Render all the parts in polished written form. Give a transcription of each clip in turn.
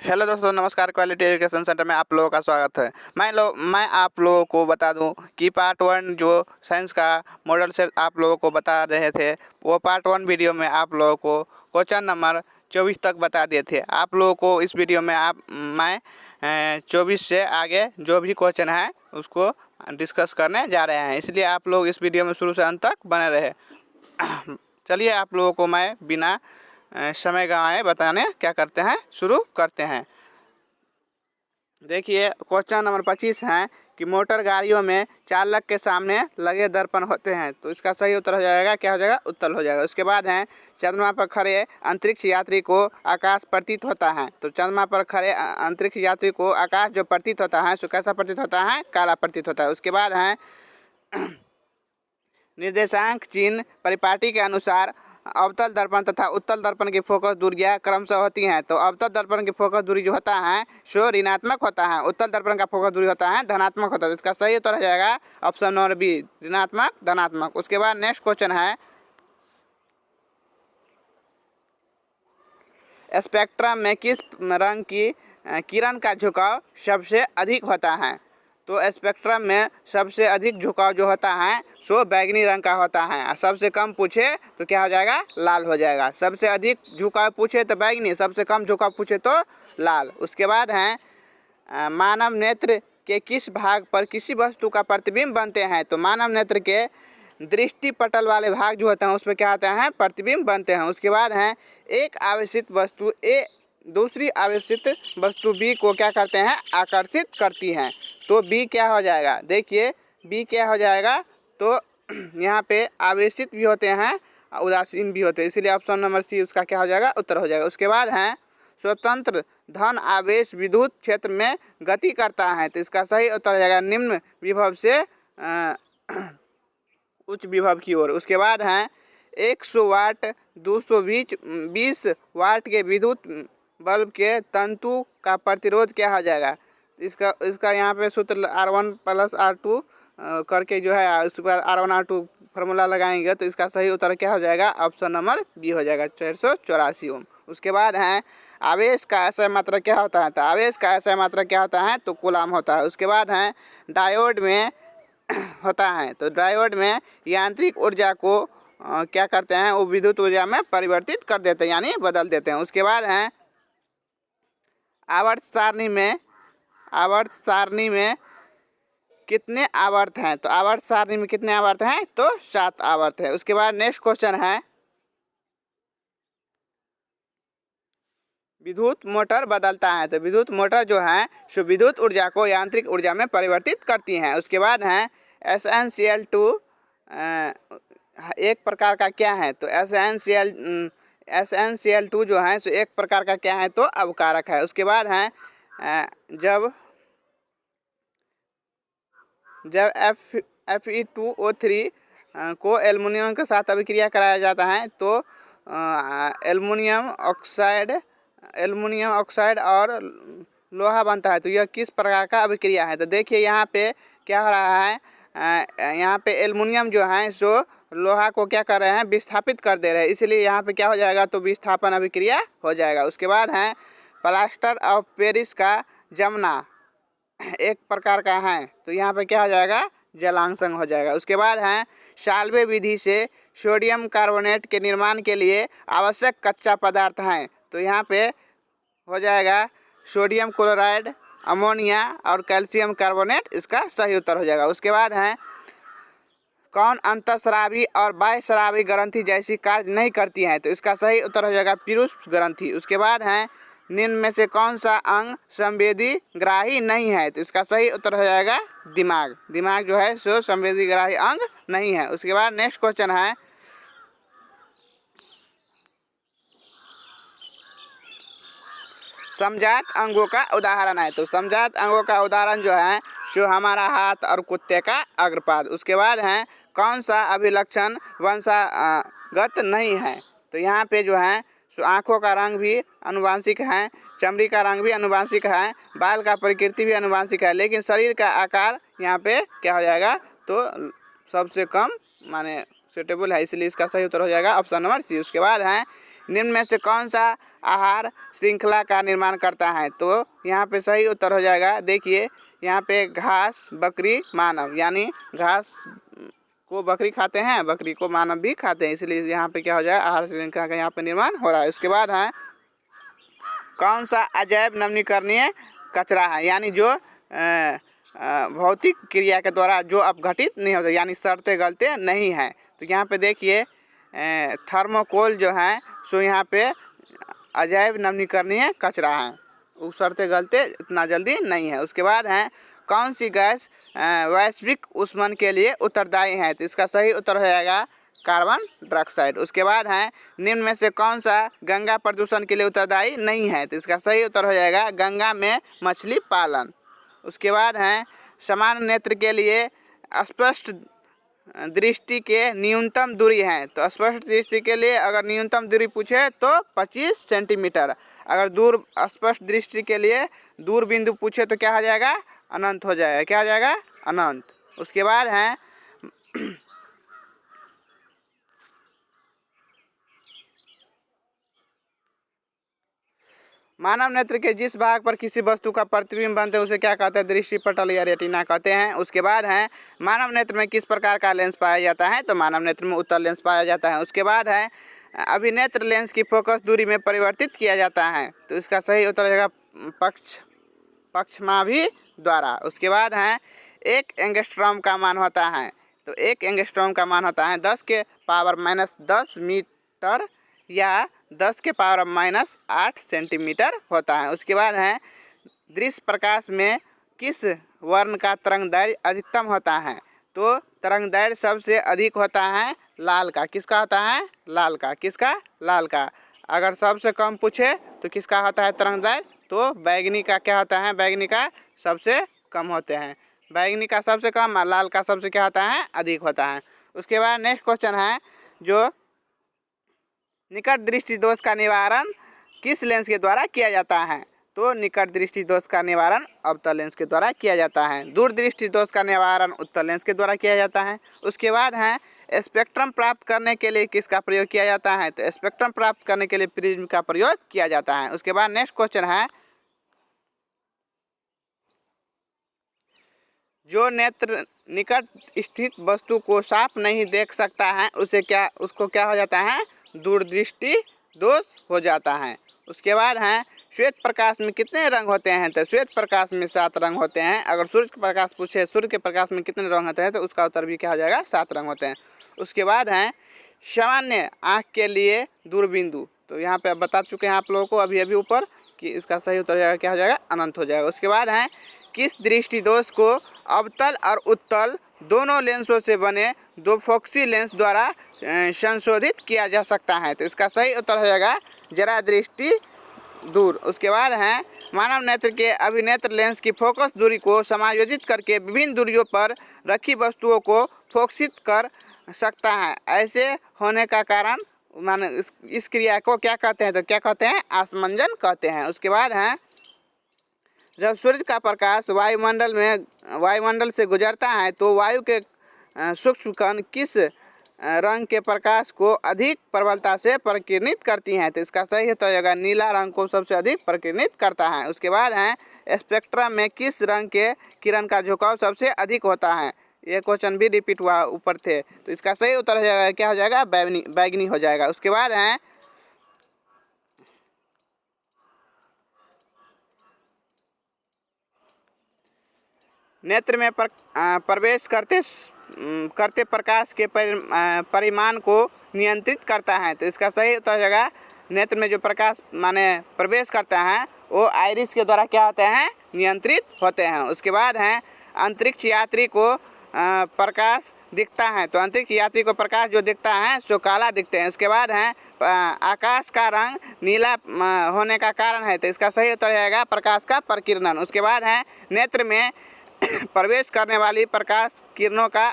Hello दोस्तों, नमस्कार। Quality education centre में आप लोगों का स्वागत है। मैं आप लोगों को बता दूं कि पार्ट 1 जो साइंस का मॉडल सेट आप लोगों को बता रहे थे, वो पार्ट 1 वीडियो में आप लोगों को क्वेश्चन नंबर 24 तक बता दिए थे। आप लोगों को इस वीडियो में मैं 24 से आगे जो भी क्वेश्चन है उसको डिस्कस करने जा रहे हैं, इसलिए आप लोग इस वीडियो में शुरू से अंत तक बने रहे। चलिए आप लोगों को मैं बिना समय गंवाए बताने क्या करते हैं, शुरू करते हैं। देखिए क्वेश्चन नंबर 25 है कि मोटर गाड़ियों में चालक के सामने लगे दर्पण होते हैं, तो इसका सही उत्तर हो जाएगा, क्या हो जाएगा, उत्तर हो जाएगा। उसके बाद है चंद्रमा पर खड़े अंतरिक्ष यात्री को आकाश प्रतीत होता है, तो चंद्रमा पर खड़े अंतरिक्ष यात्री को आकाश जो प्रतीत होता है सो कैसा प्रतीत होता है, काला प्रतीत होता है। उसके बाद है निर्देशांक चिन्ह परिपाटी के अनुसार अवतल दर्पण तथा उत्तल दर्पण की फोकस दूरियां क्रमशः होती हैं, तो अवतल दर्पण की फोकस दूरी जो होता है सो ऋणात्मक होता है, उत्तल दर्पण का फोकस दूरी होता है धनात्मक होता है। इसका सही उत्तर हो जाएगा ऑप्शन नंबर बी, ऋणात्मक धनात्मक। उसके बाद नेक्स्ट क्वेश्चन है स्पेक्ट्रम में किस रंग की किरण का झुकाव सबसे अधिक होता है, तो स्पेक्ट्रम में सबसे अधिक झुकाव जो होता है सो बैगनी रंग का होता है। सबसे कम पूछे तो क्या हो जाएगा, लाल हो जाएगा। सबसे अधिक झुकाव पूछे तो बैगनी, सबसे कम झुकाव पूछे तो लाल। उसके बाद है मानव नेत्र के किस भाग पर किसी वस्तु का प्रतिबिंब बनते हैं, तो मानव नेत्र के दृष्टि पटल वाले भाग जो होते हैं उस पर क्या होते हैं, प्रतिबिंब बनते हैं। उसके बाद है एक आवेशित वस्तु ए दूसरी आवेशित वस्तु बी को क्या करते हैं, आकर्षित करती हैं, तो बी क्या हो जाएगा, देखिए बी क्या हो जाएगा, तो यहाँ पे आवेशित भी होते हैं उदासीन भी होते हैं, इसीलिए ऑप्शन नंबर सी उसका क्या हो जाएगा, उत्तर हो जाएगा। उसके बाद है स्वतंत्र धन आवेश विद्युत क्षेत्र में गति करता है, तो इसका सही उत्तर हो जाएगा निम्न विभव से उच्च विभव की ओर। उसके बाद है 100 वाट 220 वाट के विद्युत बल्ब के तंतु का प्रतिरोध क्या हो जाएगा, इसका यहाँ पे सूत्र R1 + R2 करके जो है उसके बाद R1 R2 फार्मूला लगाएंगे, तो इसका सही उत्तर क्या हो जाएगा, ऑप्शन नंबर बी हो जाएगा, 484 ओम। उसके बाद है आवेश का ऐसा मात्रा क्या होता है, तो आवेश का ऐसा मात्रा क्या होता है, तो कूलाम होता है। उसके बाद है डायोड में होता है, तो डायोड में यांत्रिक ऊर्जा को क्या करते हैं, वो विद्युत ऊर्जा में परिवर्तित कर देते हैं, यानी बदल देते हैं। उसके बाद है आवर्त सारणी में कितने आवर्त हैं, तो आवर्त सारणी में कितने आवर्त हैं, तो 7 आवर्त है। उसके बाद नेक्स्ट क्वेश्चन है विद्युत मोटर बदलता है, तो विद्युत मोटर जो है सो विद्युत ऊर्जा को यांत्रिक ऊर्जा में परिवर्तित करती हैं। उसके बाद है SnCl2 एक प्रकार का क्या है, तो SnCl2 जो है सो एक प्रकार का क्या है, तो अवकारक है। उसके बाद है जब Fe2O3 को एल्युमिनियम के साथ अभिक्रिया कराया जाता है, तो एल्युमिनियम ऑक्साइड और लोहा बनता है, तो यह किस प्रकार का अभिक्रिया है, तो देखिए यहाँ पे क्या हो रहा है, यहाँ पे एल्युमिनियम जो है सो लोहा को क्या कर रहे हैं, विस्थापित कर दे रहे हैं, इसलिए यहाँ पे क्या हो जाएगा, तो विस्थापन अभिक्रिया हो जाएगा। उसके बाद है प्लास्टर ऑफ पेरिस का जमना एक प्रकार का है, तो यहाँ पे क्या हो जाएगा, जलांशंग हो जाएगा। उसके बाद है साल्वे विधि से सोडियम कार्बोनेट के निर्माण के लिए आवश्यक कच्चा पदार्थ है, तो यहाँ पे हो जाएगा सोडियम क्लोराइड, अमोनिया और कैल्शियम कार्बोनेट, इसका सही उत्तर हो जाएगा। उसके बाद है कौन अंतःस्रावी और बाह्यस्रावी ग्रंथि जैसी कार्य नहीं करती है, तो इसका सही उत्तर हो जाएगा पीयूष ग्रंथि। उसके बाद है निम्न में से कौन सा अंग संवेदी ग्राही नहीं है, तो इसका सही उत्तर हो जाएगा दिमाग। दिमाग जो है सो संवेदी ग्राही अंग नहीं है। उसके बाद नेक्स्ट क्वेश्चन है समजात अंगों का उदाहरण है, तो समजात अंगों का उदाहरण जो है सो हमारा हाथ और कुत्ते का अग्रपाद। उसके बाद है कौन सा अभिलक्षण वंशागत नहीं है, तो यहाँ पे जो है सो आँखों का रंग भी अनुवांशिक है, चमड़ी का रंग भी अनुवांशिक है, बाल का प्रकृति भी अनुवांशिक है, लेकिन शरीर का आकार यहाँ पे क्या हो जाएगा, तो सबसे कम माने सुटेबल है, इसलिए इसका सही उत्तर हो जाएगा ऑप्शन नंबर सी। उसके बाद है निम्न में से कौन सा आहार श्रृंखला का निर्माण करता है? तो यहाँ पे सही उत्तर हो जाएगा, देखिए यहाँ पे घास, बकरी, मानव, यानी घास को बकरी खाते हैं, बकरी को मानव भी खाते हैं, इसलिए यहाँ पे क्या हो जाएगा, आहार श्रृंखला का यहाँ पे निर्माण हो रहा है। उसके बाद है कौन सा अजैव नवीकरणीय कचरा है, यानी जो भौतिक क्रिया के द्वारा जो अपघटित नहीं होता, यानी सड़ते गलते नहीं है। तो यहाँ पे देखिए थर्मोकोल जो है सो यहाँ पे अजैव नवीकरणीय कचरा है, वो सड़ते गलते इतना जल्दी नहीं है। उसके बाद है कौन सी गैस वैश्विक ऊष्मन के लिए उत्तरदायी है? तो इसका सही उत्तर हो जाएगा कार्बन डाइऑक्साइड। उसके बाद है निम्न में से कौन सा गंगा प्रदूषण के लिए उत्तरदायी नहीं है? तो इसका सही उत्तर हो जाएगा गंगा में मछली पालन। उसके बाद है समान नेत्र के लिए स्पष्ट दृष्टि के न्यूनतम दूरी है। तो स्पष्ट दृष्टि के लिए अगर न्यूनतम दूरी पूछे तो 25 सेंटीमीटर। अगर दूर स्पष्ट दृष्टि के लिए दूर बिंदु पूछे तो क्या हो जाएगा, अनंत हो जाएगा। क्या हो जाएगा, अनंत। उसके बाद है मानव नेत्र के जिस भाग पर किसी वस्तु का प्रतिबिंब बनते हैं उसे क्या कहते हैं? दृष्टि पटल या रेटिना कहते हैं। उसके बाद है मानव नेत्र में किस प्रकार का लेंस पाया जाता है? तो मानव नेत्र में उत्तल लेंस पाया जाता है। उसके बाद है अभिनेत्र लेंस की फोकस दूरी में परिवर्तित किया जाता है। तो इसका सही उत्तर हो जाएगा पक्षमाभि द्वारा। उसके बाद है एक एंगस्ट्रॉम का मान होता है। तो एक एंगस्ट्रॉम का मान होता है 10⁻⁻10 मीटर या 10⁻⁻8 सेंटीमीटर होता है। उसके बाद है दृश्य प्रकाश में किस वर्ण का तरंगदैर्घ्य अधिकतम होता है? तो तरंगदैर्घ्य सबसे अधिक होता है लाल का। किसका होता है? लाल का। किसका? लाल का। अगर सबसे कम पूछे तो किसका होता है तरंगदैर्घ्य? तो बैगनी का क्या होता है? बैगनी का सबसे कम होते हैं। बैगनी का सबसे कम और लाल का सबसे क्या होता है? अधिक होता है। उसके बाद नेक्स्ट क्वेश्चन है जो निकट दृष्टि दोष का निवारण किस लेंस के द्वारा किया जाता है? तो निकट दृष्टि दोष का निवारण अवतल लेंस के द्वारा किया जाता है। दूर दृष्टि दोष का निवारण उत्तल लेंस के द्वारा किया जाता है। उसके बाद है स्पेक्ट्रम प्राप्त करने के लिए किसका प्रयोग किया जाता है? तो स्पेक्ट्रम प्राप्त करने के लिए प्रिज्म का प्रयोग किया जाता है। उसके बाद नेक्स्ट क्वेश्चन है जो नेत्र निकट स्थित वस्तु को साफ नहीं देख सकता है उसको क्या हो जाता है? दूरदृष्टि दोष हो जाता है। उसके बाद है श्वेत प्रकाश में कितने रंग होते हैं? तो श्वेत प्रकाश में 7 रंग होते हैं। अगर सूर्य का प्रकाश पूछे सूर्य के प्रकाश में कितने रंग होते हैं तो उसका उत्तर भी क्या हो जाएगा? 7 रंग होते हैं। उसके बाद है सामान्य आँख के लिए दूरबिंदु। तो यहाँ पे बता चुके हैं आप लोगों को अभी ऊपर कि इसका सही उत्तर जाएगा क्या हो जाएगा? अनंत हो जाएगा। उसके बाद है किस दृष्टि दोष को अवतल और उत्तल दोनों लेंसों से बने दो फोक्सी लेंस द्वारा संशोधित किया जा सकता है? तो इसका सही उत्तर हो जाएगा जरा दृष्टि दूर। उसके बाद है मानव नेत्र के अभिनेत्र लेंस की फोकस दूरी को समायोजित करके विभिन्न दूरियों पर रखी वस्तुओं को फोकसित कर सकता है। ऐसे होने का कारण माने इस क्रिया को क्या कहते हैं? तो क्या कहते हैं? आसमंजन कहते हैं। उसके बाद है जब सूर्य का प्रकाश वायुमंडल से गुजरता है तो वायु के सूक्ष्म कण किस रंग के प्रकाश को अधिक प्रबलता से प्रकीर्णित करती हैं? तो इसका सही उत्तर होगा नीला रंग को सबसे अधिक प्रकीर्णित करता है। उसके बाद है स्पेक्ट्रम में किस रंग के किरण का झुकाव सबसे अधिक होता है? ये क्वेश्चन भी रिपीट हुआ ऊपर थे। तो इसका सही उत्तर हो जाएगा क्या हो जाएगा? बैगनी हो जाएगा। उसके बाद है नेत्र में प्रवेश करते प्रकाश के परिमाण को नियंत्रित करता है। तो इसका सही उत्तर हो जाएगा नेत्र में जो प्रकाश माने प्रवेश करता है वो आइरिस के द्वारा क्या होते हैं? नियंत्रित होते हैं। उसके बाद है अंतरिक्ष यात्री को प्रकाश दिखता है। तो अंतरिक्ष यात्री को प्रकाश जो दिखता है सो काला दिखते हैं। उसके बाद है आकाश का रंग नीला होने का कारण है। तो इसका सही उत्तर रहेगा प्रकाश का प्रकीर्णन। उसके बाद है नेत्र में प्रवेश करने वाली प्रकाश किरणों का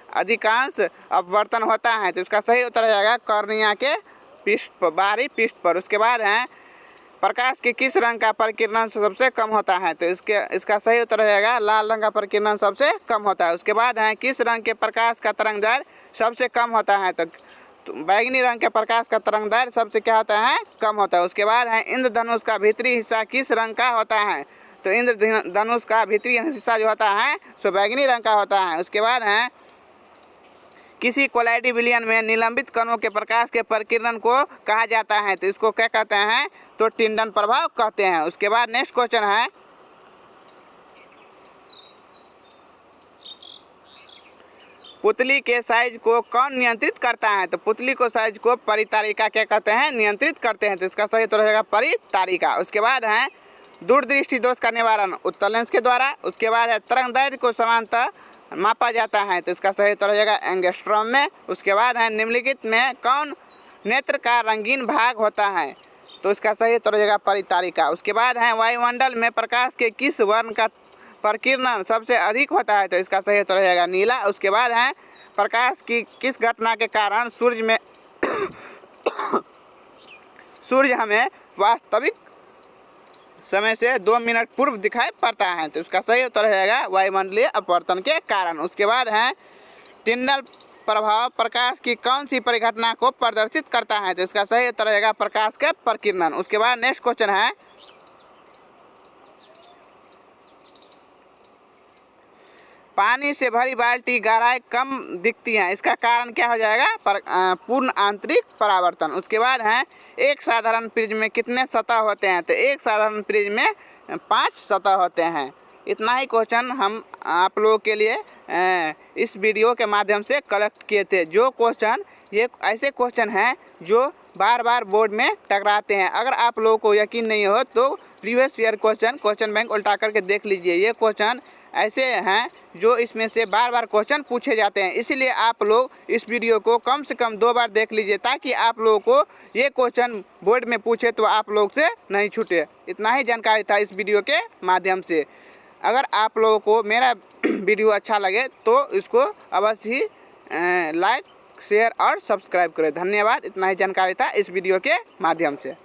अधिकांश अपवर्तन होता है। तो इसका सही उत्तर रहेगा कॉर्निया के बाहरी पृष्ठ पर। उसके बाद है प्रकाश के किस रंग का प्रकीर्णन सबसे कम होता है? तो इसका सही उत्तर रहेगा लाल रंग का प्रकीर्णन सबसे कम होता है। उसके बाद है किस रंग के प्रकाश का तरंगदैर्घ्य सबसे कम होता है? तो तो बैगनी रंग के प्रकाश का तरंगदैर्घ्य सबसे क्या होता है, कम होता है। उसके बाद है इंद्रधनुष का भीतरी हिस्सा किस रंग का होता है, तो इंद्रधनुष का भीतरी हिस्सा जो होता है सो बैगनी रंग का होता है। उसके बाद है किसी कोलाइडी विलयन में निलंबित कणों के प्रकाश के प्रकीर्णन को कहा जाता है, तो इसको क्या कहते हैं, तो टिंडन प्रभाव कहते हैं। उसके बाद नेक्स्ट क्वेश्चन है पुतली के साइज को कौन नियंत्रित करता है, तो पुतली को साइज को परितारिका क्या कहते हैं, नियंत्रित करते हैं। तो इसका सही उत्तर रहेगा परितारिका। उसके बाद है दूरदृष्टि दोष का निवारण उत्तल लेंस के द्वारा। उसके बाद है तरंगदैर्घ्य को समांतर मापा जाता है, तो इसका सही उत्तर रहेगा एंगस्ट्रॉम में। उसके बाद है निम्नलिखित में कौन नेत्र का रंगीन भाग होता है, तो इसका सही उत्तर रहेगा परितारिका। उसके बाद है वायुमंडल में प्रकाश के किस वर्ण का प्रकीर्णन सबसे अधिक होता है, तो इसका सही उत्तर रहेगा नीला। उसके बाद है प्रकाश की किस घटना के कारण सूर्य हमें वास्तविक समय से 2 मिनट पूर्व दिखाई पड़ता है, तो इसका सही उत्तर रहेगा वायुमंडलीय अपवर्तन के कारण। उसके बाद है टिंडल प्रभाव प्रकाश की कौन सी परिघटना को प्रदर्शित करता है, तो इसका सही उत्तर रहेगा प्रकाश के प्रकीर्णन। उसके बाद नेक्स्ट क्वेश्चन है पानी से भरी बाल्टी गहराई कम दिखती है, इसका कारण क्या हो जाएगा, पूर्ण आंतरिक परावर्तन। उसके बाद है एक साधारण प्रिज्म में कितने सतह होते हैं, तो एक साधारण प्रिज्म में 5 सतह होते हैं। इतना ही क्वेश्चन हम आप लोगों के लिए इस वीडियो के माध्यम से कलेक्ट किए थे। जो क्वेश्चन ये ऐसे क्वेश्चन हैं जो बार बार बोर्ड में टकराते हैं। अगर आप लोगों को यकीन नहीं हो तो प्रीवियस ईयर क्वेश्चन बैंक उल्टा करके देख लीजिए। ये क्वेश्चन ऐसे हैं जो इसमें से बार बार क्वेश्चन पूछे जाते हैं, इसीलिए आप लोग इस वीडियो को कम से कम 2 बार देख लीजिए ताकि आप लोगों को ये क्वेश्चन बोर्ड में पूछे तो आप लोग से नहीं छूटे। इतना ही जानकारी था इस वीडियो के माध्यम से। अगर आप लोगों को मेरा वीडियो अच्छा लगे तो इसको अवश्य ही लाइक शेयर और सब्सक्राइब करें। धन्यवाद। इतना ही जानकारी था इस वीडियो के माध्यम से।